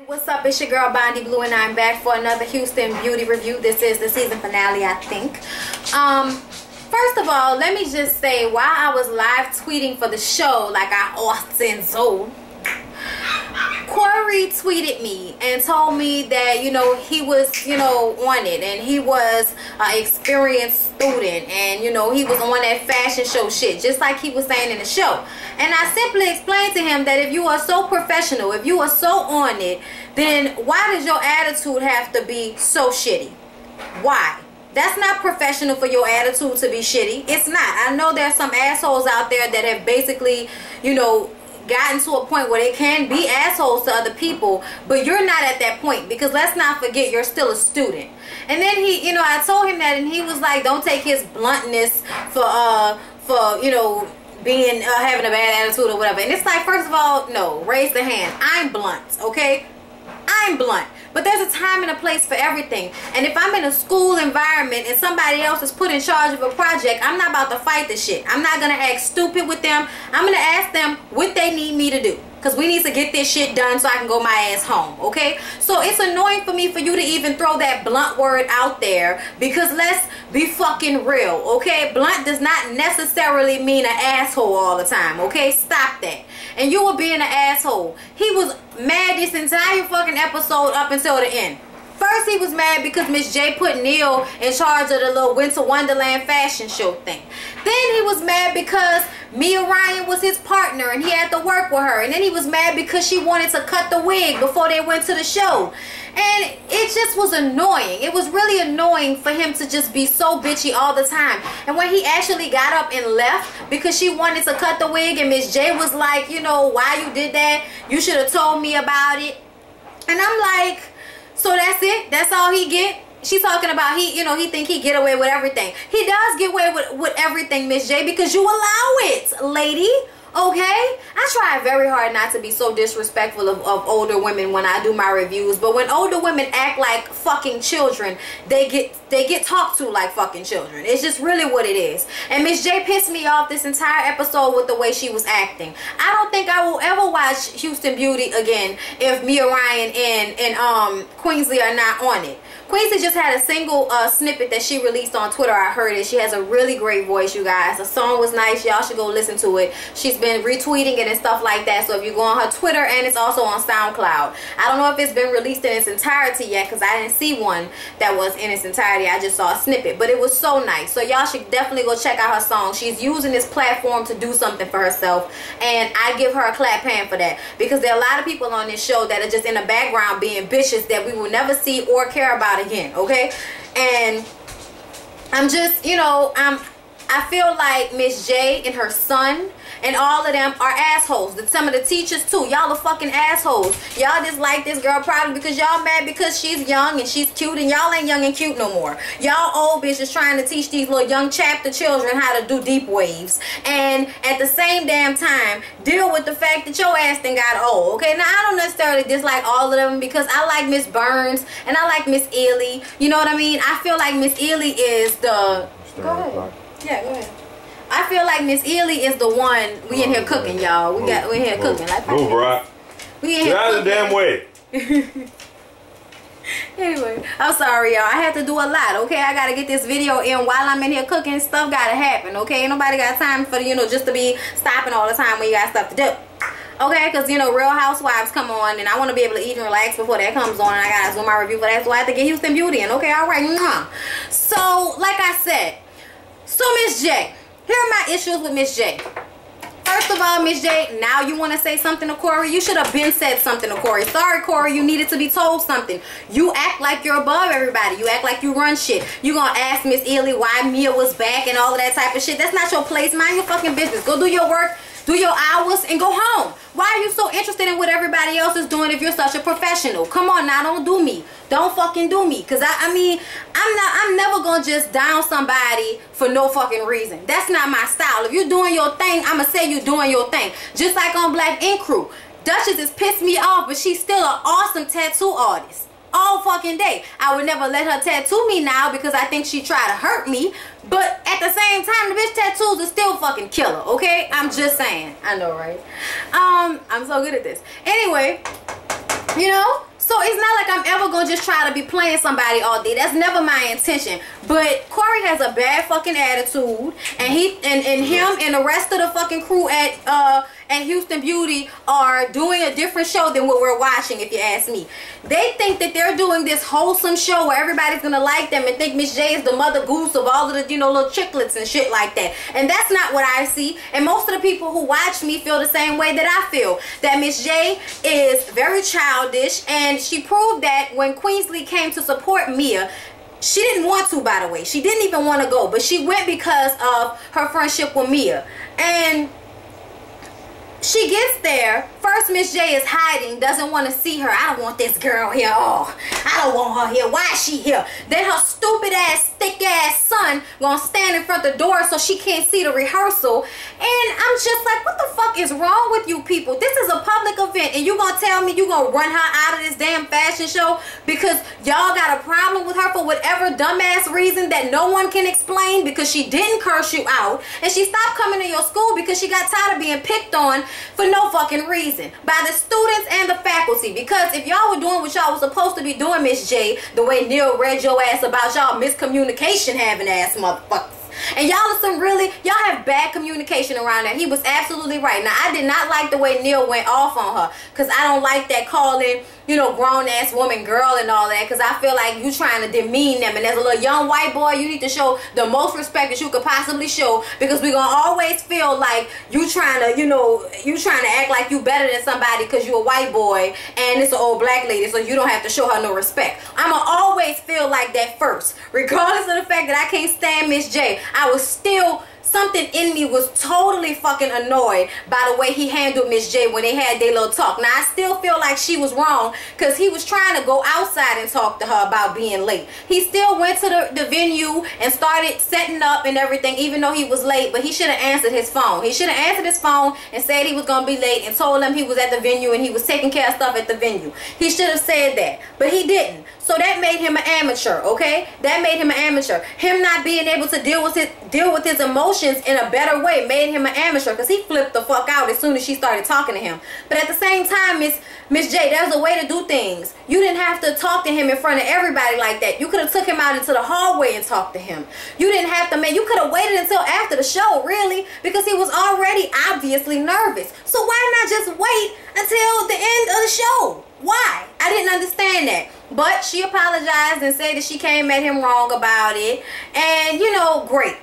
What's up? It's your girl Bondi Blue and I'm back for another Houston beauty review. This is the season finale, I think. First of all, let me just say, while I was live tweeting for the show like I often so, Corey tweeted me and told me that, you know, he was, on it, and he was an experienced student, and, he was on that fashion show shit, just like he was saying in the show. And I simply explained to him that if you are so professional, if you are so on it, then why does your attitude have to be so shitty? Why? That's not professional for your attitude to be shitty. It's not. I know there's some assholes out there that have basically, gotten to a point where they can be assholes to other people, but you're not at that point, because let's not forget, you're still a student. And then he, I told him that, and he was like, don't take his bluntness for being having a bad attitude or whatever. And it's like, first of all, no, raise the hand. I'm blunt, okay? I'm blunt. But there's a time and a place for everything. And if I'm in a school environment and somebody else is put in charge of a project, I'm not about to fight the shit. I'm not going to act stupid with them. I'm going to ask them what they need me to do, because we need to get this shit done so I can go my ass home, okay? So it's annoying for me for you to even throw that blunt word out there, because let's be fucking real, okay? Blunt does not necessarily mean an asshole all the time, okay? Stop that. And you were being an asshole. He was mad this entire fucking episode up until the end. First, he was mad because Miss J put Neil in charge of the little Winter Wonderland fashion show thing. Then he was mad because Mia Ryan was his partner and he had to work with her. And then he was mad because she wanted to cut the wig before they went to the show. And it just was annoying. It was really annoying for him to just be so bitchy all the time. And when he actually got up and left because she wanted to cut the wig, and Miss J was like, why you did that? You should have told me about it. And I'm like, so that's it? That's all he get? She's talking about he think he get away with everything. He does get away with everything, Miss J, because you allow it, lady. Okay? I try very hard not to be so disrespectful of older women when I do my reviews, but when older women act like fucking children, they get talked to like fucking children. It's just really what it is. And Miss J pissed me off this entire episode with the way she was acting. I don't think I will ever watch Houston Beauty again if Mia Ryan and Queensley are not on it. Queensley just had a single snippet that she released on Twitter. I heard it. She has a really great voice, you guys. The song was nice. Y'all should go listen to it. She's been retweeting it and stuff like that. So if you go on her Twitter, and it's also on SoundCloud. I don't know if it's been released in its entirety yet, because I didn't see one that was in its entirety. I just saw a snippet. But it was so nice. So y'all should definitely go check out her song. She's using this platform to do something for herself. And I give her a clap hand for that. Because there are a lot of people on this show that are just in the background being bitches that we will never see or care about again, okay? And I'm just, I feel like Miss J and her son and all of them are assholes. Some of the teachers too. Y'all are fucking assholes. Y'all just like this girl probably because y'all mad because she's young and she's cute, and y'all ain't young and cute no more. Y'all old bitches trying to teach these little young chapter children how to do deep waves, and at the same damn time deal with the fact that your ass done got old. Okay, now I don't necessarily dislike all of them, because I like Miss Burns and I like Miss Ely. You know what I mean? I feel like Miss Ely is the... Go ahead. Yeah, go ahead. I feel like Miss Ely is the one. We in here cooking, y'all. We in here cooking. Like, move, Brock. We in here. Get out of the damn way. Anyway, I'm sorry, y'all. I had to do a lot. Okay, I gotta get this video in while I'm in here cooking. Stuff gotta happen. Okay, ain't nobody got time for just to be stopping all the time when you got stuff to do. Okay, because Real Housewives come on, and I want to be able to eat and relax before that comes on, and I gotta do my review for that, so I have to get Houston Beauty in. Okay, all right. So, like I said, so Miss J. Here are my issues with Miss J. First of all, Miss J, now you want to say something to Corey? You should have been said something to Corey. Sorry, Corey, you needed to be told something. You act like you're above everybody. You act like you run shit. You gonna ask Miss Ely why Mia was back and all of that type of shit. That's not your place. Mind your fucking business. Go do your work, do your hours, and go home. Why are you so interested in what everybody else is doing if you're such a professional? Come on now, don't do me. Don't fucking do me. Because I'm never gonna just down somebody for no fucking reason. That's not my style. If you're doing your thing, I'ma say you're doing your thing. Just like on Black Ink Crew. Duchess has pissed me off, but she's still an awesome tattoo artist. All fucking day. I would never let her tattoo me now because I think she tried to hurt me. But at the same time, the bitch tattoos are still fucking killer, okay? I'm just saying. I know, right? I'm so good at this. Anyway, So it's not like I'm ever gonna just try to be playing somebody all day. That's never my intention. But Corey has a bad fucking attitude, and him and the rest of the fucking crew at Houston Beauty are doing a different show than what we're watching, if you ask me. They think that they're doing this wholesome show where everybody's gonna like them and think Miss J is the mother goose of all of the, you know, little chicklets and shit like that. And that's not what I see. And most of the people who watch me feel the same way that I feel. That Miss J is very childish, and she proved that when Queensley came to support Mia. She didn't want to, by the way. She didn't even want to go, but she went because of her friendship with Mia. And she gets there. First, Miss J is hiding, doesn't want to see her. I don't want this girl here. Oh, I don't want her here. Why is she here? Then her stupid ass, thick ass son gonna stand in front of the door so she can't see the rehearsal. And I'm just like, what the fuck is wrong with you people? This is a public event, and you gonna tell me you gonna run her out of this damn fashion show because y'all got a problem with her for whatever dumbass reason that no one can explain, because she didn't curse you out, and she stopped coming to your school because she got tired of being picked on for no fucking reason by the students and the faculty. Because if y'all were doing what y'all was supposed to be doing, Miss J, the way Neil read your ass about y'all miscommunication having ass motherfuckers, and y'all are some really, y'all have bad communication around that. He was absolutely right. Now, I did not like the way Neil went off on her, because I don't like that calling, you know, grown-ass woman girl and all that, because I feel like you trying to demean them. And as a little young white boy, you need to show the most respect that you could possibly show, because we're going to always feel like you trying to, you know, you trying to act like you better than somebody because you're a white boy and it's an old black lady, so you don't have to show her no respect. I'm going to always feel like that first. Regardless of the fact that I can't stand Miss J, I was still, something in me was totally fucking annoyed by the way he handled Miss J when they had their little talk. Now, I still feel like she was wrong because he was trying to go outside and talk to her about being late. He still went to the venue and started setting up and everything, even though he was late, but he should have answered his phone. He should have answered his phone and said he was going to be late and told him he was at the venue and he was taking care of stuff at the venue. He should have said that, but he didn't. So that made him an amateur, okay? That made him an amateur. Him not being able to deal with his emotions in a better way made him an amateur, because he flipped the fuck out as soon as she started talking to him. But at the same time, Miss J, there's a way to do things. You didn't have to talk to him in front of everybody like that. You could have took him out into the hallway and talked to him. You didn't have to, man. You could have waited until after the show, really, because he was already obviously nervous. So why not just wait until the end of the show? Why? I didn't understand that. But she apologized and said that she came at him wrong about it. And, you know, great.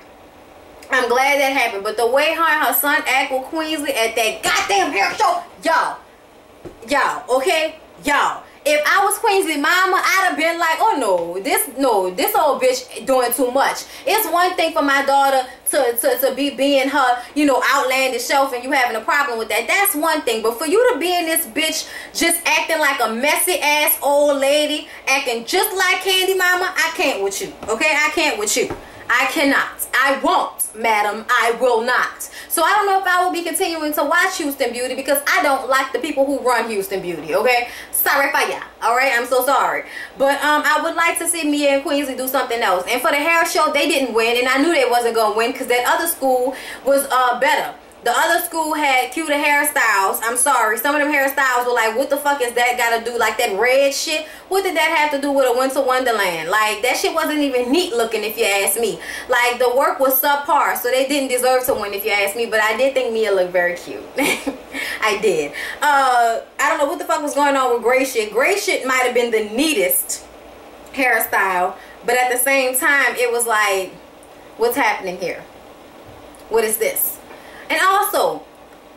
I'm glad that happened. But the way her and her son act with Queensley at that goddamn hair show, y'all, okay? Y'all. If I was Queensley mama, I'd have been like, oh no, this old bitch doing too much. It's one thing for my daughter to be being her, you know, outlandish self, and you having a problem with that. That's one thing. But for you to be in this bitch just acting like a messy ass old lady, acting just like Candy Mama, I can't with you. Okay? I can't with you. I cannot. I won't, madam. I will not. So I don't know if I will be continuing to watch Houston Beauty, because I don't like the people who run Houston Beauty, okay? Sorry for ya, alright? I'm so sorry. But I would like to see Mia and Queensley do something else. And for the hair show, they didn't win, and I knew they wasn't going to win because that other school was better. The other school had cuter hairstyles. I'm sorry. Some of them hairstyles were like, what the fuck is that got to do? Like that red shit. What did that have to do with a Winter Wonderland? Like, that shit wasn't even neat looking, if you ask me. Like, the work was subpar, so they didn't deserve to win, if you ask me. But I did think Mia looked very cute. I did. I don't know what the fuck was going on with gray shit. Gray shit might have been the neatest hairstyle. But at the same time, it was like, what's happening here? What is this? And also,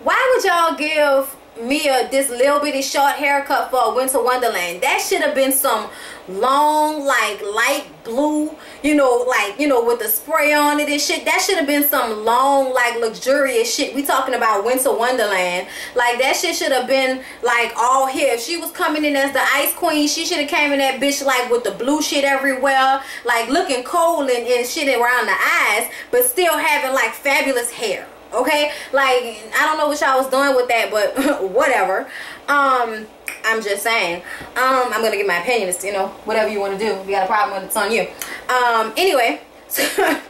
why would y'all give Mia this little bitty short haircut for a Winter Wonderland? That should have been some long, like light blue, you know, like, you know, with the spray on it and shit. That should have been some long, like luxurious shit. We talking about Winter Wonderland. Like, that shit should have been like all here. If she was coming in as the Ice Queen, she should have came in that bitch like with the blue shit everywhere, like looking cold and shit around the eyes, but still having like fabulous hair. Okay, like, I don't know what y'all was doing with that, but whatever. I'm just saying. I'm gonna give my opinion. It's, you know, whatever you want to do. If you got a problem with it, it's on you. Anyway,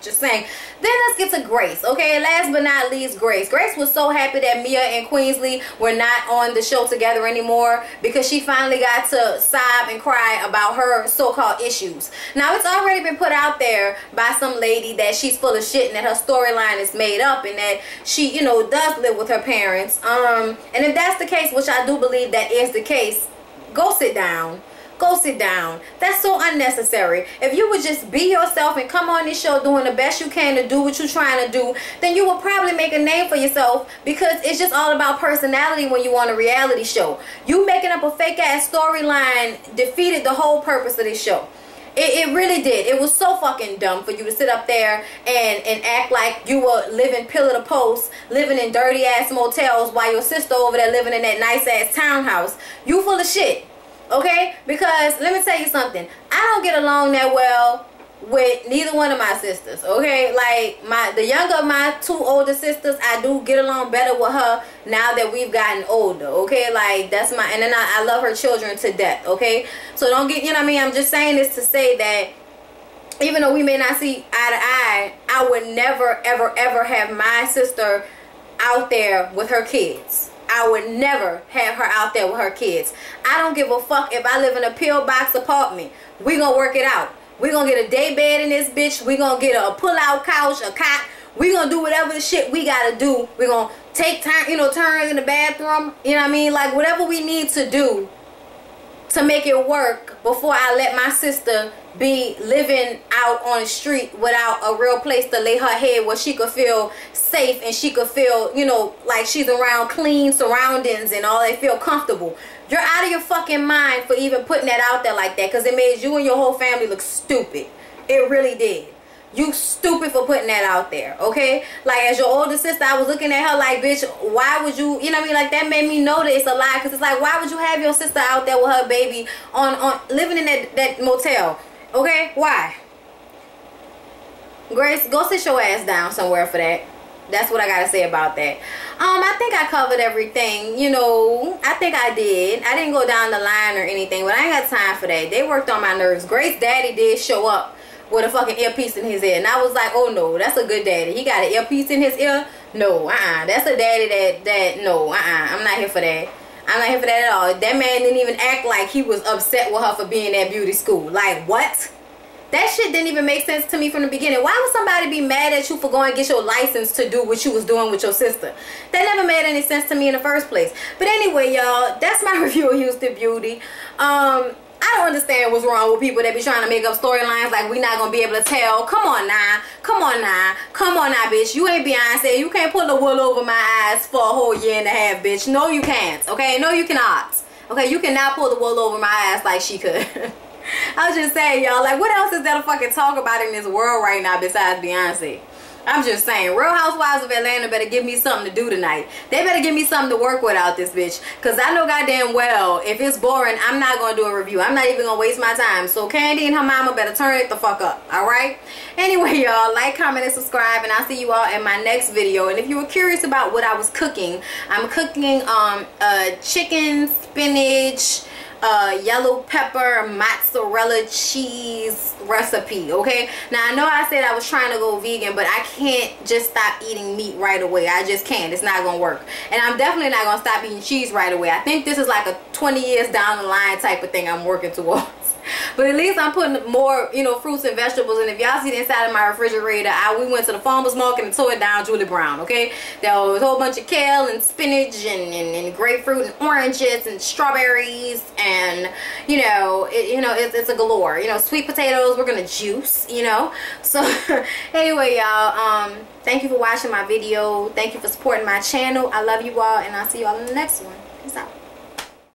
Just saying. Then let's get to Grace, okay? Last but not least, Grace. Grace was so happy that Mia and Queensley were not on the show together anymore because she finally got to sob and cry about her so-called issues. Now, it's already been put out there by some lady that she's full of shit and that her storyline is made up and that she, you know, does live with her parents. And if that's the case, which I do believe that is the case, go sit down. Go sit down. That's so unnecessary. If you would just be yourself and come on this show doing the best you can to do what you're trying to do, then you will probably make a name for yourself, because it's just all about personality when you on a reality show. You making up a fake ass storyline defeated the whole purpose of this show. It really did. It was so fucking dumb for you to sit up there and act like you were living pillar to post, living in dirty ass motels while your sister over there living in that nice ass townhouse. You full of shit. Okay, because let me tell you something. I don't get along that well with neither one of my sisters. Okay, like the younger of my two older sisters, I do get along better with her now that we've gotten older. Okay, like that's my, and then I love her children to death. Okay, so don't get, you know what I mean. I'm just saying this to say that even though we may not see eye to eye, I would never ever ever have my sister out there with her kids. I would never have her out there with her kids. I don't give a fuck if I live in a pillbox apartment. We gonna work it out. We gonna get a day bed in this bitch. We gonna get a pull-out couch, a cot. We gonna do whatever the shit we gotta do. We gonna take time, you know, turns in the bathroom. You know what I mean? Like whatever we need to do to make it work before I let my sister be living out on the street without a real place to lay her head where she could feel safe and she could feel, you know, like she's around clean surroundings and all, they feel comfortable. You're out of your fucking mind for even putting that out there like that, because it made you and your whole family look stupid. It really did. You stupid for putting that out there, okay? Like, as your older sister, I was looking at her like, bitch, why would you, you know what I mean? Like, that made me know that it's a lie, because it's like, why would you have your sister out there with her baby on living in that motel, okay? Why? Grace, go sit your ass down somewhere for that. That's what I gotta say about that. I think I covered everything, you know. I think I did. I didn't go down the line or anything, but I ain't got time for that. They worked on my nerves. Grace's daddy did show up with a fucking earpiece in his ear, and I was like, oh no, that's a good daddy. He got an earpiece in his ear? No, that's a daddy that no, I'm not here for that. I'm not here for that at all. That man didn't even act like he was upset with her for being at beauty school. Like, what? That shit didn't even make sense to me from the beginning. Why would somebody be mad at you for going to get your license to do what you was doing with your sister? That never made any sense to me in the first place. But anyway, y'all, that's my review of Houston Beauty. I don't understand what's wrong with people that be trying to make up storylines like we not gonna be able to tell. Come on now, come on now, come on now, bitch. You ain't Beyonce. You can't pull the wool over my eyes for a whole year and a half, bitch. No, you can't. Okay, no, you cannot. Okay, you cannot pull the wool over my ass like she could. I was just saying, y'all, like, what else is there to fucking talk about in this world right now besides Beyonce? I'm just saying, Real Housewives of Atlanta better give me something to do tonight. They better give me something to work with out this bitch. Because I know goddamn well, if it's boring, I'm not going to do a review. I'm not even going to waste my time. So Candy and her mama better turn it the fuck up. Alright? Anyway, y'all, like, comment, and subscribe. And I'll see you all in my next video. And if you were curious about what I was cooking, I'm cooking chicken, spinach, yellow pepper, mozzarella cheese recipe. Okay, now I know I said I was trying to go vegan, but I can't just stop eating meat right away. I just can't. It's not gonna work. And I'm definitely not gonna stop eating cheese right away. I think this is like a 20 years down the line type of thing I'm working towards. But at least I'm putting more, you know, fruits and vegetables. And if y'all see the inside of my refrigerator, we went to the farmer's market and tore it down Julie Brown, okay? There was a whole bunch of kale and spinach and grapefruit and oranges and strawberries and, you know, it's a galore. You know, sweet potatoes we're gonna juice, you know. So anyway, y'all, thank you for watching my video. Thank you for supporting my channel. I love you all, and I'll see you all in the next one. Peace out.